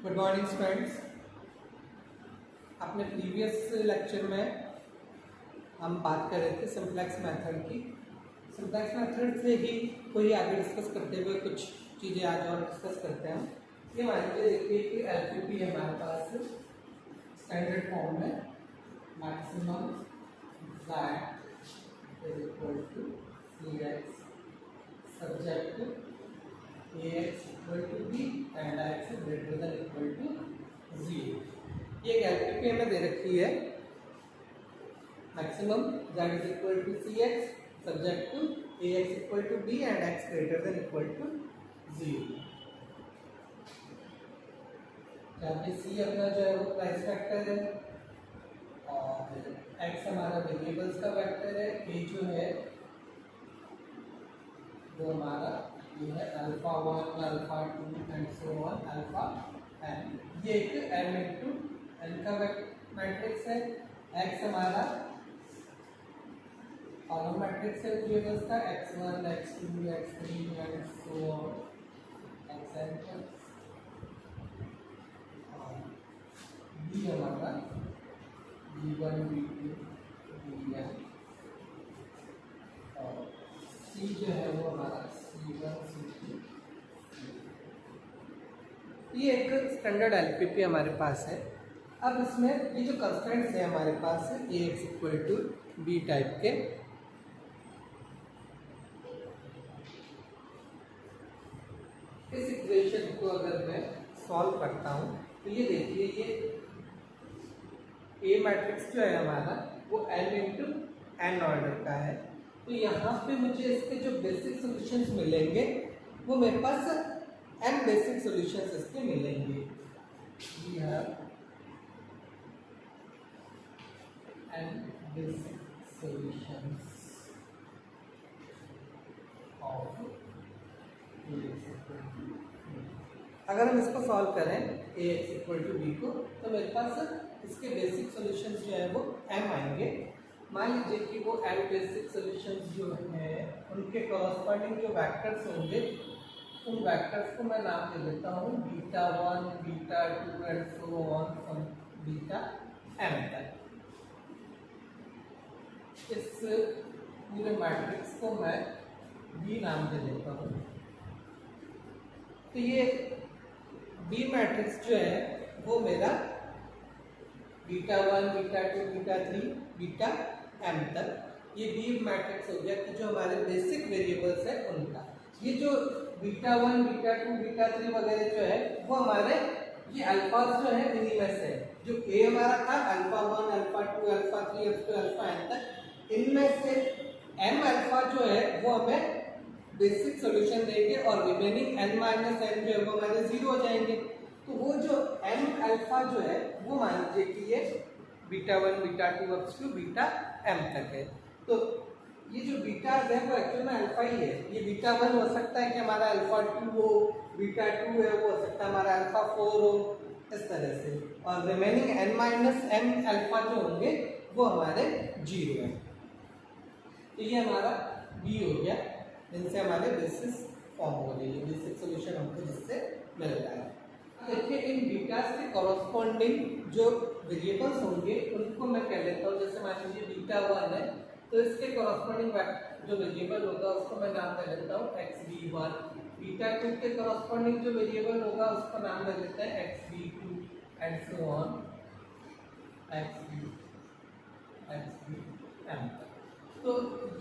Good morning students. अपने previous lecture में हम बात कर रहे थे सिंप्लेक्स मेथड की। सिंप्लेक्स मेथड से ही कोई आगे डिस्कस करते हुए कुछ चीज़ें आज और डिस्कस करते हैं। ये मान लीजिए देखिए कि एलपीपी है हमारे पास स्टैंडर्ड फॉर्म में maximum z is equal to cx subject ax equal to b and x greater than equal to 0। ये एक एलपीपी हमें दे रखी है। Maximum z is equal to cx subject to ax equal to b and x greater than equal to 0। जहाँ पे c अपना जो है वो प्राइस फैक्टर है और x हमारा वेरिएबल्स का वेक्टर है, a जो है वो हमारा ये है alpha 1 alpha 2 and so on alpha n। ये एक m इंटू n का मैट्रिक्स है। x हमारा कॉलम मैट्रिक्स है वेरिएबल्स का x1 x2 x3 and so on xn और b हमारा b1 b2 bn और c जो है वो हमारा c1 c2। ये एक स्टैंडर्ड एलपीपी हमारे पास है। अब इसमें ये जो कंस्ट्रेंट्स है हमारे पास है ax equal to b type के। इस इक्वेशन को अगर मैं सॉल्व करता हूँ तो ये देखिए ये a मैट्रिक्स जो है हमारा वो n इंटू n ऑर्डर का है। तो यहाँ पे मुझे इसके जो बेसिक सॉल्यूशंस मिलेंगे वो मेरे पास n बेसिक सॉल्यूशंस इसके मिलेंगे। We have n basic solutions of अगर हम इसको सॉल्व करें ax इक्वल टू b को तो मेरे पास इसके बेसिक सॉल्यूशंस जो है वो m आएंगे। मान लीजिए कि वो m बेसिक सॉल्यूशंस जो है उनके कॉरस्पॉन्डिंग जो वेक्टर्स होंगे उन वेक्टर्स को मैं नाम दे देता हूँ β1 β2 and so on from βm तक। इस पूरे मैट्रिक्स को मैं b नाम दे देता हूँ। तो ये b मैट्रिक्स जो है वो मेरा β1 β2 β3 βm तक ये b मैट्रिक्स हो गया कि जो हमारे बेसिक वेरिएबल्स है उनका। ये जो β1 β2 β3 वगैरह जो है वो हमारे ये अल्फाज जो है इन्हीं में से जो a हमारा था alpha 1 alpha 2 alpha 3 up to alpha n तक, इनमें से m अल्फा जो है वो हमें बेसिक सॉल्यूशन देंगे और रिमेनिंग n माइनस n जो है वो हमारे 0 हो जाएंगे। तो वो जो m अल्फा जो है वो मान लीजिए कि ये β1 β2 अप टू βm तक है। तो ये जो बीटाज है वो एक्चुअल में अल्फा ही है। ये β1 हो सकता है कि हमारा अल्फा 2 हो, β2 है वो हो सकता है हमारा अल्फा 4 हो, इस तरह से। और remaining n minus m alpha जो होंगे वो हमारे 0 है। तो ये हमारा b हो गया। इनसे हमारे बेसिस फॉर्म हो गई है, बेसिक सॉल्यूशन हमको जिससे मिल रहा है। देखिए इन बीटास के कॉरस्पॉन्डिंग जो वेरिएबल्स होंगे उनको मैं कह लेता हूँ। जैसे मान लीजिए β1 है तो इसके कॉरस्पॉन्डिंग जो वेरिएबल होगा उसको मैं नाम दे देता हूँ xb1। β2 के कॉरस्पॉन्डिंग जो वेरिएबल होगा उसका नाम दे देते हैं xb2 and so on xbm। तो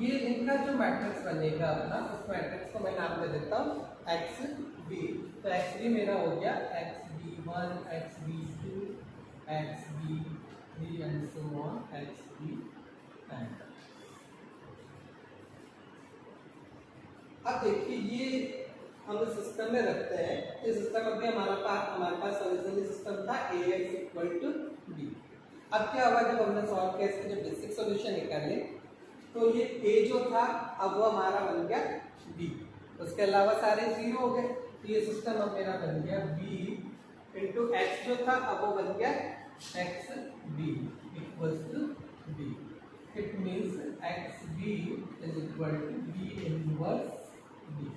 ये इनका जो मैट्रिक्स बनेगा अपना उस मैट्रिक्स को मैं नाम दे देता हूँ xb। तो xb मेरा हो गया xb1 xb2 xb3 and so on xbm। अब देखिए ये हम इस सिस्टम में रखते हैं। इस सिस्टम में भी हमारे पास ओरिजिनली सिस्टम था ax इक्वल टू b। अब क्या हुआ जब हमने सॉल्व किया इसके जो बेसिक सॉल्यूशन निकाले तो ये a जो था अब वो हमारा बन गया b, उसके अलावा सारे 0 हो गए। तो ये सिस्टम अब मेरा बन गया b इंटू x जो था अब वो बन गया xb equals to b। It means xb is equal to b inverse b।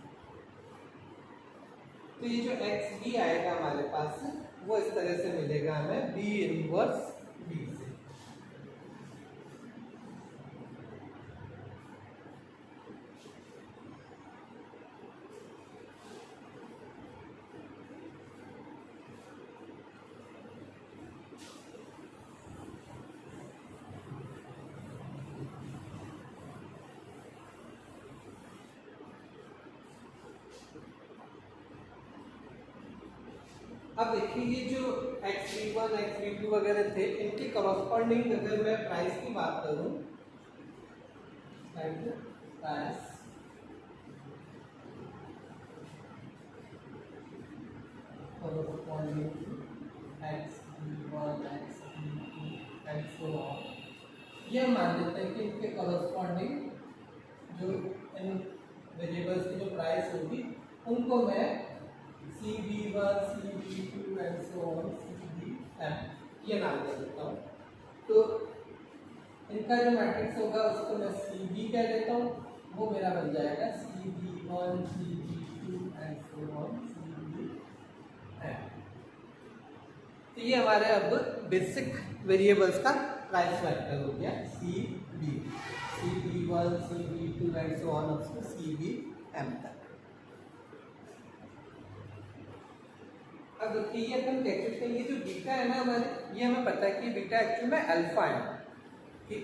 तो ये जो xb आएगा हमारे पास वो इस तरह से मिलेगा हमें बी इनवर्स बी से। अब देखिए ये जो x3(1), x3(2) वगैरह थे, इनके करस्पॉन्डिंग अगर मैं प्राइस की बात करूं, price corresponding to x3(1), x3(2) and so on, ये मान लेते हैं कि इनके करस्पॉन्डिंग जो इन वेरिएबल्स की जो प्राइस होगी उनको मैं CB1, CB2 and so on, CBM ये नाम दे देता हूँ। तो इनका जो मैट्रिक्स होगा उसको मैं CB कह देता हूँ, वो मेरा बन जाएगा CB1, CB2 and so on, CBM। तो ये हमारे अब बेसिक वेरिएबल्स का प्राइस वेक्टर हो गया CB, CB1, CB2 and so on up to CBM तक। अब देखिए ये अपन कह सकते हैं ये जो बीटा है ना हमारे, ये हमें पता है कि बीटा एक्चुअल में अल्फा है, कि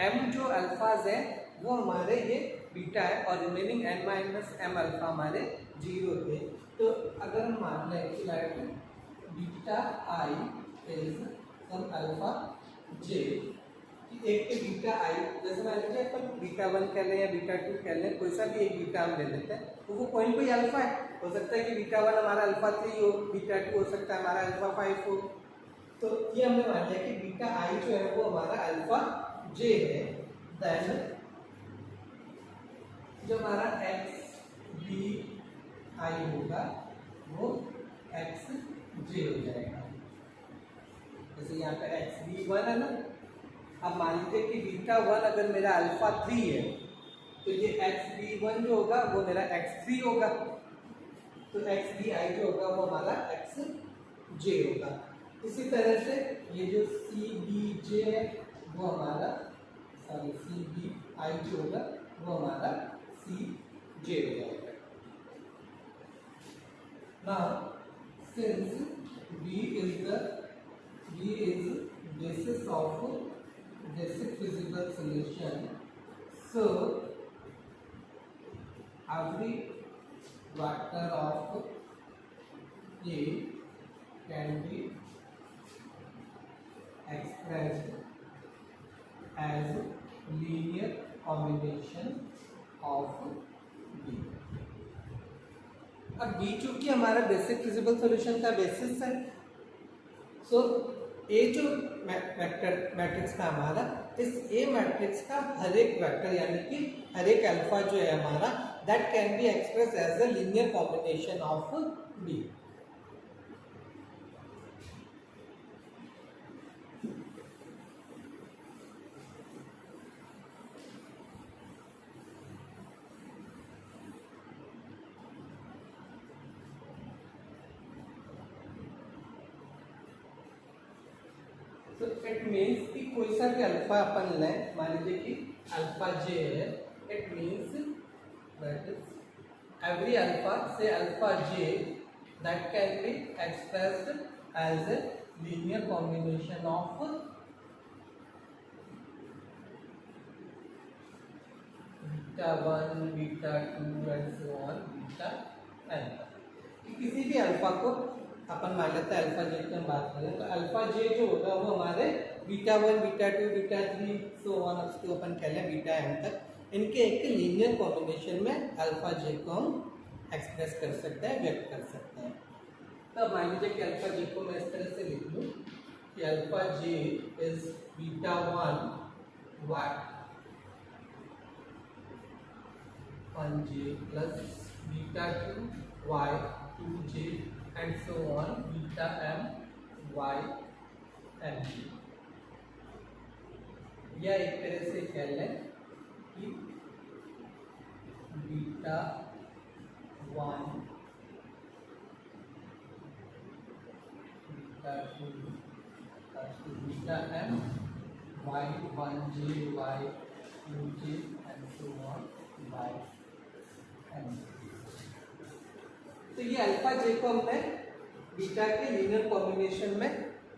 m जो अल्फाज है वो हमारे ये बीटा है और रिमेनिंग n-m अल्फा हमारे 0 थे। तो अगर हम मान लें कि like beta i is sum alpha j, एक के बीटा i, जैसे मान लीजिए अपन बीटा 1 कह लें या बीटा 2 कह लें, कोई सा भी एक बीटा हम ले लेते हैं, तो वो कोई अल्फा है। हो सकता है कि बीटा 1 हमारा अल्फा 3 हो, बीटा 2 हो सकता है हमारा अल्फा 5 हो। तो ये हमने मान लिया कि बीटा i जो है वो हमारा अल्फा j है। देन जो हमारा x b i होगा वो x j हो जाएगा। जैसे यहाँ पे x b1 है ना, अब मान लीजिए कि बीटा 1 अगर मेरा अल्फा 3 है तो ये x b1 जो होगा वो मेरा x3 होगा, तो x b i जो होगा वो हमारा x j होगा। इसी तरह से ये जो c b j है वो हमारा c b i जो होगा वो हमारा c j हो जाएगा। Now since b is basis of basic feasible solution, so every vector of A can be expressed as linear combination of B। अब B चूंकि हमारा बेसिक फिजिबल सॉल्यूशन का बेसिस है, सो A जो मैट्रिक्स का हमारा, इस A मैट्रिक्स का हर एक वेक्टर यानी कि हर एक अल्फा जो है हमारा, that can be express as a linear combination of B। तो इट मीन्स कि कोई सा भी अल्फा अपन लें, मान लीजिए कि अल्फा j है, it means that is every alpha से alpha j that can be expressed as a linear combination of beta 1, beta 2 and so on beta n। किसी भी अल्फा को अपन मान लेते हैं अल्फा जे की हम बात करें तो अल्फा जे जो होगा वो हमारे beta 1, beta 2, beta 3 so on up to अपन कह लें बीटा m तक, इनके एक लीनियर कॉम्बिनेशन में अल्फा जे को हम एक्सप्रेस कर सकते हैं, व्यक्त कर सकते हैं। तो मान लीजिए कि अल्फा जे को मैं इस तरह से लिख लूँ कि alpha j is beta 1 1j plus beta 2 y 2j and so on beta m y m। या एक तरह से कह लें कि beta 1 beta 2 beta m y1j y2j and so on by m। तो ये अल्फा जे को हमने बीटा के लीनियर कॉम्बिनेशन में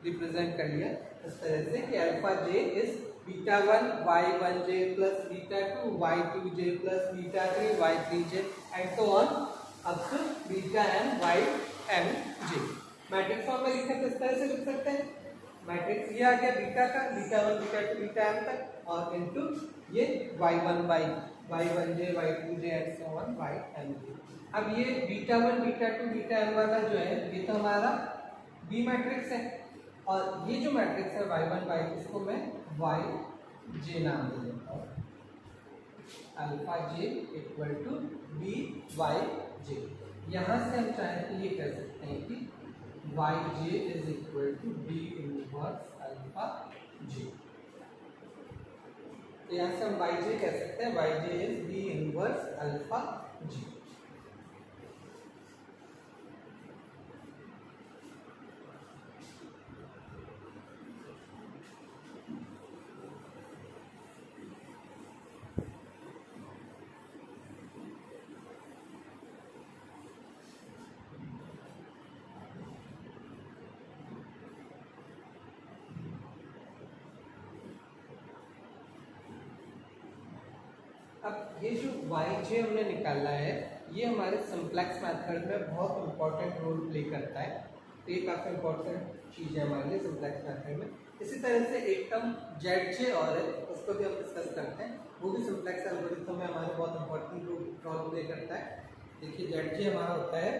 रिप्रेजेंट कर लिया इस तरह से कि alpha j is beta 1 y1j plus beta 2 y2j plus beta 3 y3j and so on up to beta m ymj। Matrix form में लिखे तो इस तरह से लिख सकते हैं। मैट्रिक्स ये आ गया बीटा का, बीटा 1 बीटा 2 बीटा m तक और इनटू ये y1 by y1j y2j and so on ymj। अब ये बीटा 1 बीटा 2 बीटा m वाला जो है ये तो हमारा बी मैट्रिक्स है और ये जो मैट्रिक्स है y1 y इसको मैं yj नाम दे देता हूँ। Alpha j equal to B Y J. यहाँ से हम चाहें तो ये कह सकते हैं कि yj is equal to B inverse alpha j। तो यहाँ से हम yj कह सकते हैं yj is B inverse alpha j। अब ये जो yj हमने निकाला है ये हमारे सिंप्लेक्स मेथड में बहुत इंपॉर्टेंट रोल प्ले करता है। तो ये काफ़ी इंपॉर्टेंट चीज़ है हमारे लिए सिंप्लेक्स मेथड में। इसी तरह से एक टर्म zj और है उसको भी हम डिस्कस करते हैं, वो भी सिंप्लेक्स एल्गोरिथम में हमारे बहुत इंपॉर्टेंट रोल प्ले करता है। देखिए zj हमारा होता है,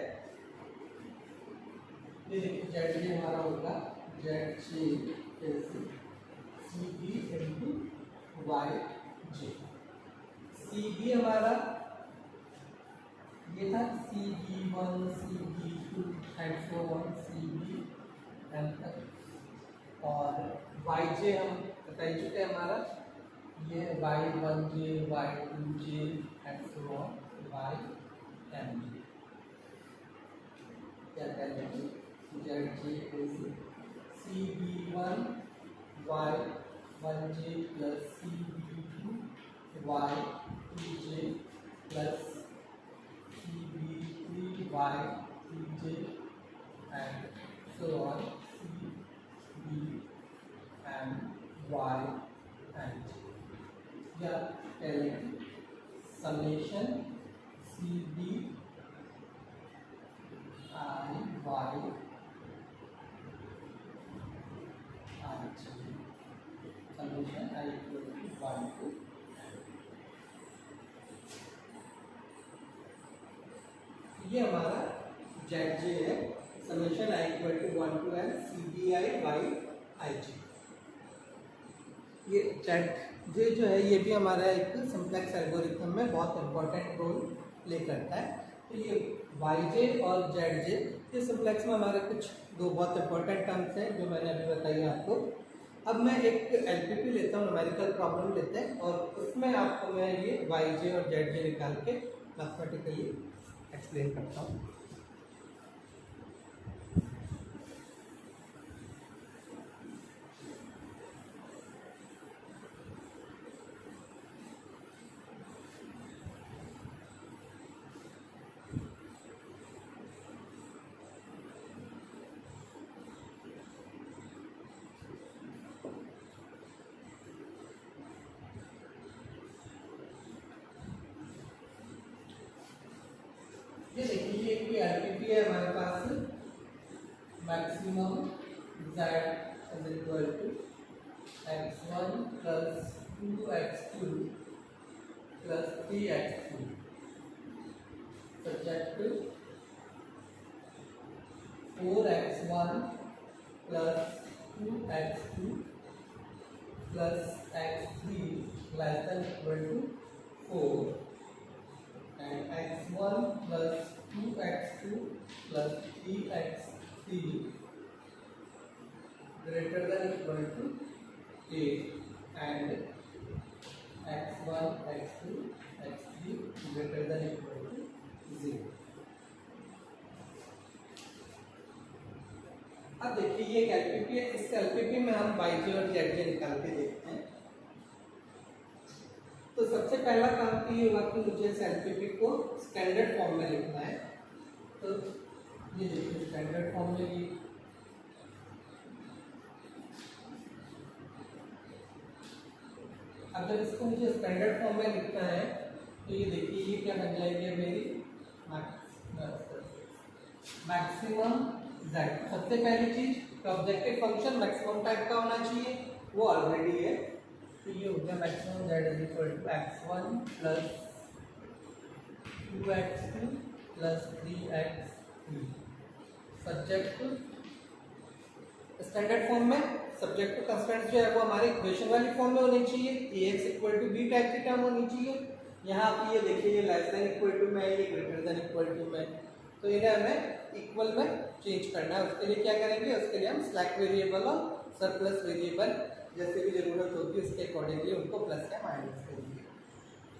ये देखिए zj हमारा होगा zj is cb into yj। cb हमारा ये था cb1 cb2 and so on cb m तक और yj हम बता ही चुके हैं हमारा ये y1j y2j and so on ymj। क्या करेंगे zj is cb1 y1j plus cb2 y2j plus cb3 y3j and so on cb and y and j। या summation cb I y and j summation I equal to 1 to ये हमारा zj है समेशन I equal to 1 to n cbi by ij। ये zj जो है ये भी हमारा एक सिंप्लेक्स एल्गोरिथम में बहुत इंपॉर्टेंट रोल प्ले करता है। तो ये yj और zj ये सिंप्लेक्स में हमारे कुछ दो बहुत इंपॉर्टेंट टर्म्स हैं जो मैंने अभी बताई आपको। अब मैं एक एलपीपी लेता हूँ, न्यूमेरिकल प्रॉब्लम लेते हैं और उसमें आपको मैं ये yj और zj निकाल के मैथमेटिकली एक्सप्लेन करता हूँ। ये देखिए ये कोई एलपीपी है हमारे पास, maximum z is equal to x1 plus 2x2 plus 3x2 subject 4x1 plus 2x2 plus x3 less than equal to 4 and x1 plus 2x2 plus 3x3 greater than equal to 8 and x1 x2 x3 greater than equal to 0। अब देखिए ये एक LPP है, इस LPP में हम yj और zj निकाल के देखते हैं। तो सबसे पहला काम तो ये हुआ कि मुझे इस एलपीपी को स्टैंडर्ड फॉर्म में लिखना है। तो ये देखिए स्टैंडर्ड फॉर्म में ये अगर इसको मुझे स्टैंडर्ड फॉर्म में लिखना है तो ये देखिए ये क्या बन जाएगी मेरी मैक्सिमम z। सबसे पहली चीज ऑब्जेक्टिव फंक्शन मैक्सिमम टाइप का होना चाहिए, वो ऑलरेडी है। तो ये हो गया maximum z is equal to x1 plus 2x2 plus 3x3। Subject standard form में सब्जेक्ट टू कंस्ट्रेंट्स जो है वो हमारे इक्वेशन वाली फॉर्म में होनी चाहिए, ax equal to b type की टर्म होनी चाहिए। यहाँ पे ये देखिए ये लेस देन इक्वल टू में, ये ग्रेटर देन इक्वल टू में, तो इन्हें हमें इक्वल में चेंज करना है। उसके लिए क्या करेंगे, उसके लिए हम स्लैक वेरिएबल और सरप्लस वेरिएबल जैसे भी जरूरत होगी उसके अकॉर्डिंगली उनको प्लस या माइनस करेंगे।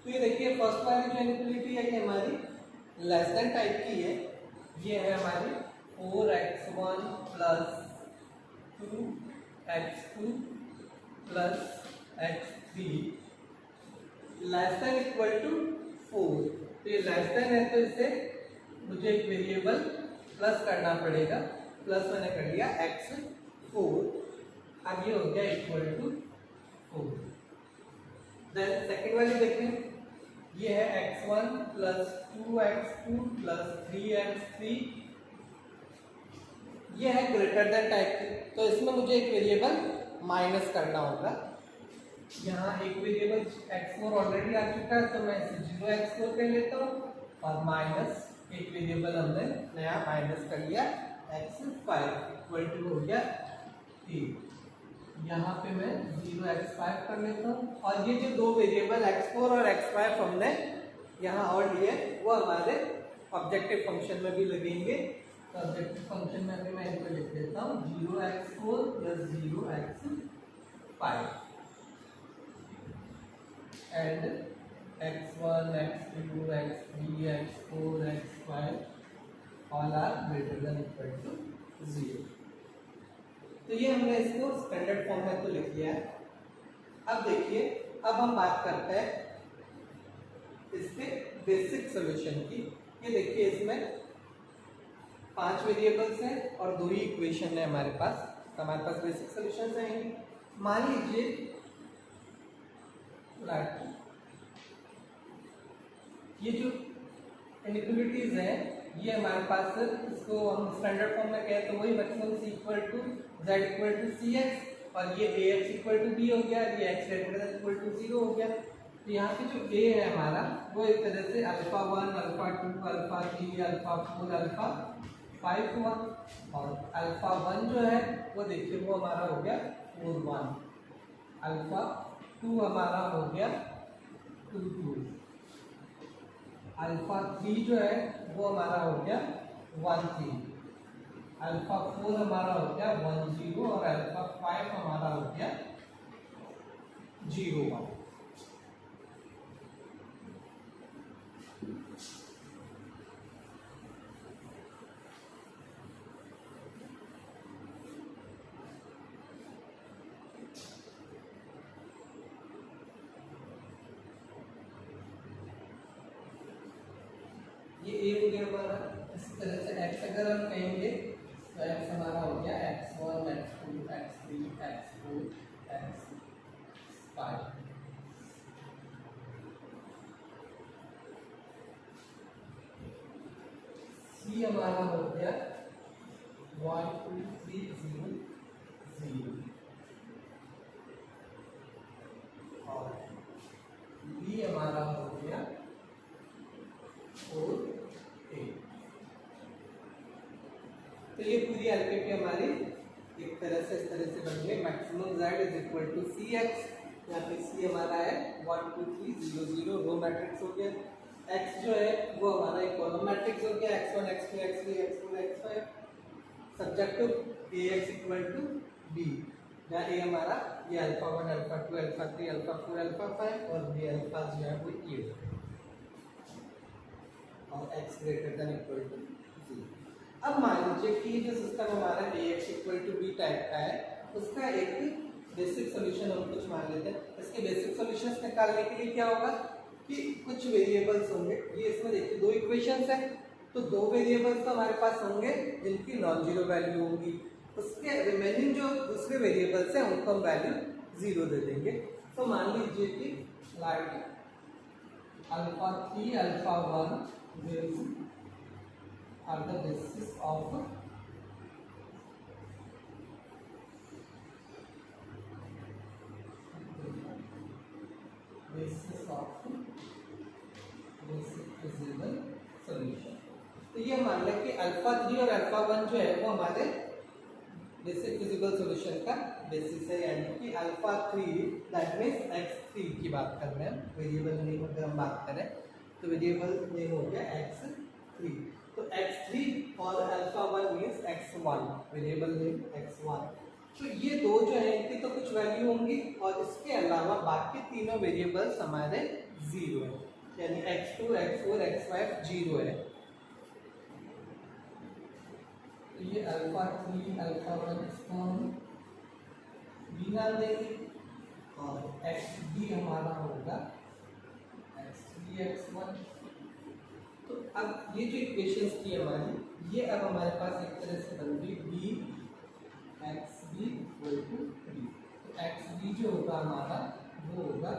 तो ये देखिए फर्स्ट वाली जो इनइक्वालिटी है ये हमारी लेस देन टाइप की है। ये है हमारी 4x1 plus 2x2 plus x3 less than equal to 4। तो ये लेस देन है तो इसे मुझे एक वेरिएबल प्लस करना पड़ेगा। प्लस मैंने कर लिया x4, अब ये हो गया इक्वल टू 4। देन सेकेंड वाली देखें, ये है x1 plus 2x2 plus 3x3, ये है ग्रेटर देन टाइप की, तो इसमें मुझे एक वेरिएबल माइनस करना होगा। यहाँ एक वेरिएबल x4 ऑलरेडी आ चुका है तो मैं इसे 0x4 कर लेता हूँ और माइनस एक वेरिएबल हमने नया माइनस कर लिया x5 इक्वल टू हो गया 3। यहाँ पे मैं 0x5 कर लेता हूँ और ये जो दो वेरिएबल x4 और x5 हमने यहाँ और लिए वो हमारे ऑब्जेक्टिव फंक्शन में भी लगेंगे। तो ऑब्जेक्टिव फंक्शन में भी मैं इनको लिख देता हूँ 0x4 plus 0x5 and x1, x2, x3, x4, x5 all are greater than equal to 0। तो ये हमने इसको स्टैंडर्ड फॉर्म में तो लिख लिया है। अब देखिए, अब हम बात करते हैं इसके बेसिक सॉल्यूशन की। ये देखिए इसमें 5 वेरिएबल्स हैं और 2 ही इक्वेशन है हमारे पास, तो हमारे पास बेसिक सॉल्यूशंस आएंगे। मान लीजिए ये जो इनइक्वालिटीज हैं ये हमारे पास, इसको हम स्टैंडर्ड फॉर्म में कहें तो वही maximum c equal to z equal to cx और ये ax इक्वल टू b हो गया, ये x greater than equal to 0 हो गया। तो यहाँ पे जो a है हमारा वो एक तरह से alpha 1, alpha 2, alpha 3, alpha 4, alpha 5 हुआ और अल्फा 1 जो है वो देखिए वो हमारा हो गया 4 1, अल्फा 2 हमारा हो गया 2 2, अल्फा 3 जो है वो हमारा हो गया 1 3, अल्फा 4 हमारा हो गया 1 0 और अल्फा 5 हमारा हो गया 0 1। ये a हो गया हमारा। इस तरह से x अगर हम कहेंगे तो x हमारा हो गया x1, x2, x3, x4, x5। c हमारा हो गया 1 2 3 0 0 और b हमारा हो गया 4 8। तो ये पूरी एलपीपी हमारी एक तरह से इस तरह से बन गई। Maximum z is equal to cx, यहाँ पे c हमारा है 1 2 3 0 0 रो मैट्रिक्स हो गया। x जो है वो हमारा एक कॉलम मैट्रिक्स हो गया, x1 x2 x3 x4 x5 subject to ax equal to b, जहाँ a हमारा ये alpha 1 alpha 2 alpha 3 alpha 4 alpha 5 और b अल्फा जो है वो ये और x greater than equal to 0। अब मान लीजिए कि जो सिस्टम हमारा Ax equal to B type का है, उसका एक बेसिक सॉल्यूशन हम कुछ मान लेते हैं। इसके बेसिक सॉल्यूशंस निकालने के लिए क्या होगा कि कुछ वेरिएबल्स होंगे। ये इसमें देखिए दो इक्वेशंस हैं, तो दो वेरिएबल्स तो हमारे पास होंगे जिनकी नॉन जीरो वैल्यू होंगी। उसके रिमेनिंग जो दूसरे वेरिएबल्स हैं उनको हम वैल्यू जीरो दे देंगे। तो मान लीजिए कि like alpha 3 alpha 1 will are the basis of basic feasible solution। तो ये मान लें कि अल्फा 3 और अल्फा 1 जो है वो हमारे बेसिक फिजिबल सॉल्यूशन का बेसिस है, यानी कि अल्फा 3 दैट मीन्स x3 की बात कर रहे हैं। वेरिएबल नेम अगर हम बात करें तो वेरिएबल नेम हो गया x3, तो x3 और alpha 1 means x1, variable name x1। तो ये दो जो है इनकी तो कुछ वैल्यू होंगी और इसके अलावा बाकी तीनों वेरिएबल्स हमारे जीरो है, यानी x2 x4 x5 जीरो है। ये अल्फा 3 अल्फा 1 इसको हम बी नाम देंगे और एक्स बी हमारा होगा x3 x1। तो अब ये जो इक्वेशंस थी हमारी, ये अब हमारे पास एक तरह से बन गई B X B equal to 3। तो एक्स बी जो होगा हमारा वो होगा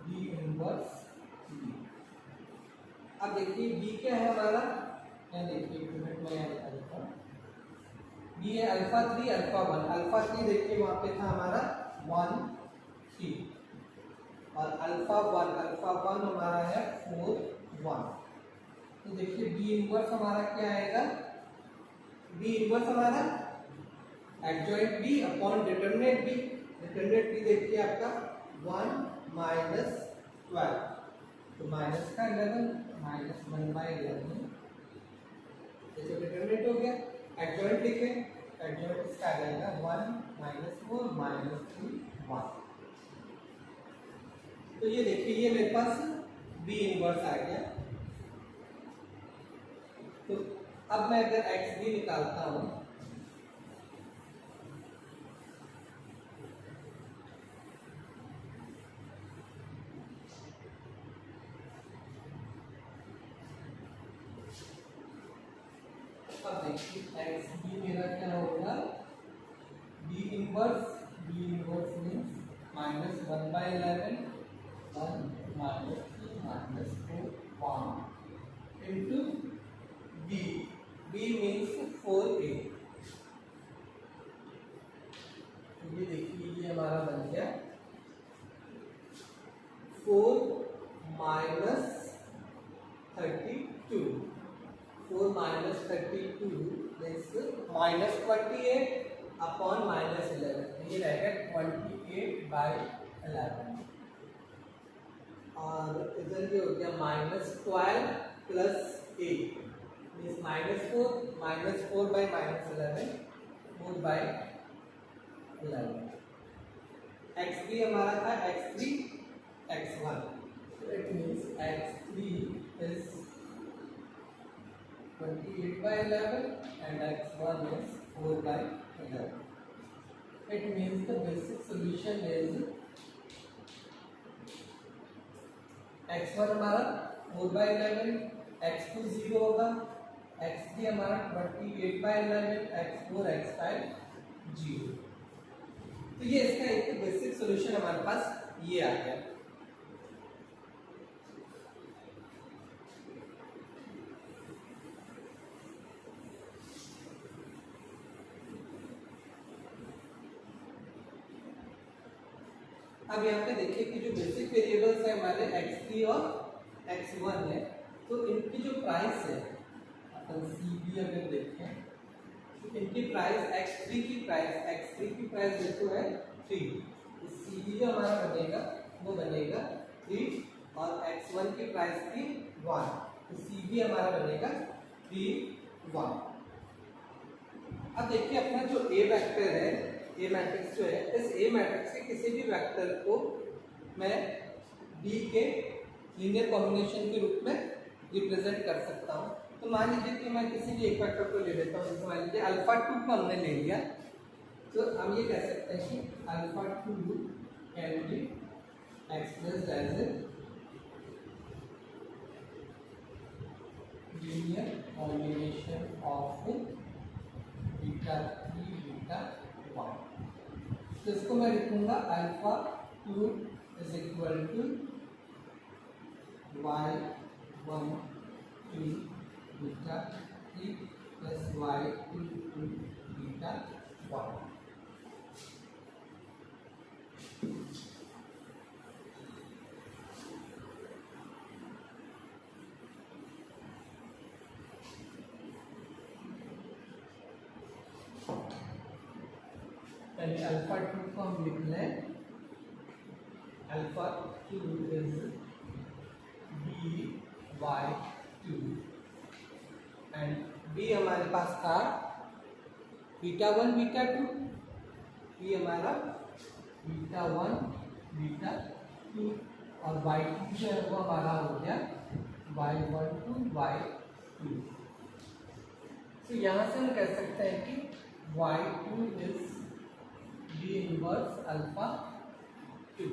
बी इनवर्स बी। अब देखिए बी क्या है हमारा, यहाँ देखिए एक मिनट में यहाँ बताता हूँ। बी है अल्फा 3 अल्फा 1। अल्फा 3 देखिए वहां पे था हमारा 1 3 और अल्फा 1 हमारा है 4 1। तो देखिए बी इनवर्स हमारा क्या आएगा, बी इनवर्स हमारा adjoint B upon determinant B. Determinant B देखिए आपका 1 माइनस 12, तो माइनस का 11 माइनस 1/11, ये जो डिटरमिनेंट हो गया। एडजॉइंट लिखे, एडजॉइंट इसका आ जाएगा 1 माइनस 4 माइनस 3 1। तो ये देखिए ये मेरे पास बी इनवर्स आ गया। तो अब मैं अगर एक्स बी निकालता हूं, अब देखिए एक्स बी मेरा क्या होगा, B inverse means minus 1/11 1 minus 3 minus 4 1 into B, B means 4a। ये देखिए ये हमारा बन गया 4 minus 32, 4 minus 32 means minus 28 upon minus 11, ये रहेगा 28/11। और इधर ये हो गया minus 12 plus 8 means minus 4 by minus 11 4/11। X B हमारा था x3 x1, so it means x3 is 28/11 and x1 is 4/11. It means the basic solution is x1 हमारा 4/11, x2 0 होगा, x3 हमारा 28/11, x4 x5 0। तो ये इसका एक बेसिक सॉल्यूशन हमारे पास ये आ गया। अब यहाँ पे देखिए कि जो बेसिक वेरिएबल्स है हमारे x3 और x1 है, तो इनकी जो प्राइस है अपन CB अगर देखें तो इनकी प्राइस x3 की प्राइस देखो है 3, तो CB जो हमारा बनेगा वो बनेगा 3 और x1 की प्राइस थी 1, तो CB हमारा बनेगा 3 1। अब देखिए अपना जो A वेक्टर है, ए मैट्रिक्स जो है, इस ए मैट्रिक्स के किसी भी वेक्टर को मैं बी के लीनियर कॉम्बिनेशन के रूप में रिप्रेजेंट कर सकता हूँ। तो मान लीजिए कि मैं किसी भी एक वेक्टर को ले लेता हूँ, जैसे मान लीजिए अल्फा 2 को हमने ले लिया, तो हम ये कह सकते हैं कि alpha 2 can be expressed as a linear combination of beta 3 beta 1। तो इसको मैं लिखूंगा alpha 2 is equal to y1 2 beta 3 plus y2 2 beta 1। यानी अल्फा 2 को हम लिख लें, alpha 2 is by2 and b हमारे पास था बीटा 1 बीटा 2, ये हमारा बीटा 1 बीटा 2 और y2 जो है वो हमारा हो गया y1 टू y2। तो यहाँ से हम कह सकते हैं कि y2 is b inverse alpha 2।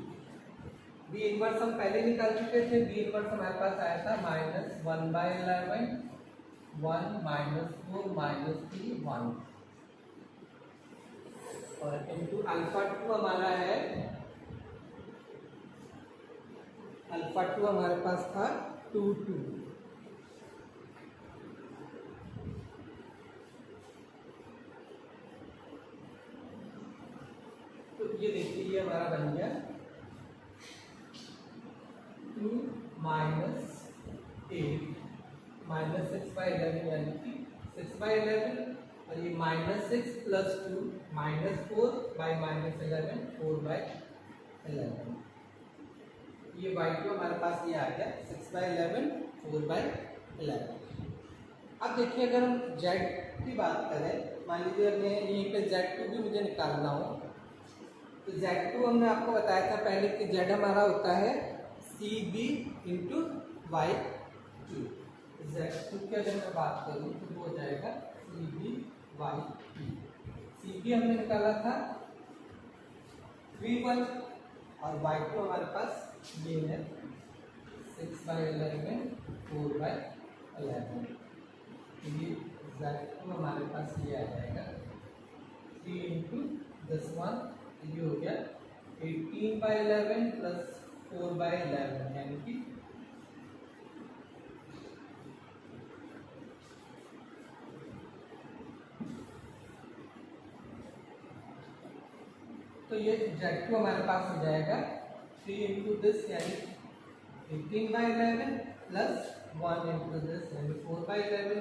B inverse हम पहले निकाल चुके थे, बी इनवर्स हमारे पास आया था -1/11 1 -4 -3 1 और इनटू अल्फा 2 हमारा है, अल्फा 2 हमारे पास था 2 2। तो ये देखिए ये हमारा बन गया 2 -8 -6/11 यानी कि 6/11 और ये -6 + 2 -4/-11 4/11। ये y2 हमारे पास ये आ गया 6/11 4/11। अब देखिए अगर हम z की बात करें, मान लीजिए हमने यहीं पे z2 भी मुझे निकालना हो, तो z2 हमने आपको बताया था पहले कि z हमारा होता है CB × y2। z2 की अगर मैं बात करूँ तो वो हो जाएगा CB y2। CB हमने निकाला था 3 1 और y2 हमारे पास ये है 6/11 4/11। ये z2 हमारे पास ये आ जाएगा 3 × this one, ये हो गया 18/11 + 4/11 यानी कि तो ये z2 हमारे पास हो जाएगा 3 × this यानी 18/11 + 1 × this यानी 4/11,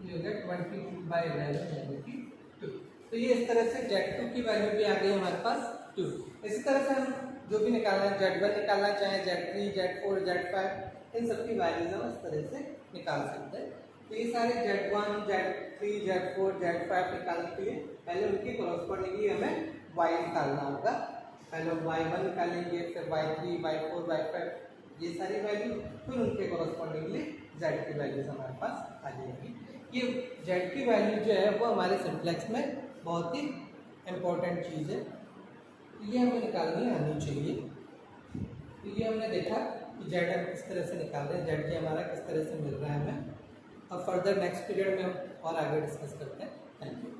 ये हो गया 22/11 यानी कि 2। तो ये इस तरह से z2 की वैल्यू भी आ गई हमारे पास 2। इसी तरह से हम जो भी निकालना है z1 निकालना चाहे z3 z4 z5 इन सब की वैल्यूज हम इस तरह से निकाल सकते हैं। तो ये सारे z1 z3 z4 z5 निकालने के लिए पहले उनकी कॉरस्पॉन्डिंगली हमें y निकालना होगा। पहले हम y1 निकालेंगे, फिर y3 y4 y5 ये सारी वैल्यू, फिर उनके कॉरस्पॉन्डिंगली z की वैल्यूज हमारे पास आ जाएगी। ये z की वैल्यू जो है वो हमारे सिंप्लेक्स में बहुत ही इम्पोर्टेंट चीज़ है, ये हमें निकालनी आनी चाहिए। तो ये हमने देखा कि z हम किस तरह से निकाल रहे हैं, z हमारा किस तरह से मिल रहा है हमें। अब फर्दर नेक्स्ट पीरियड में हम और आगे डिस्कस करते हैं। Thank you.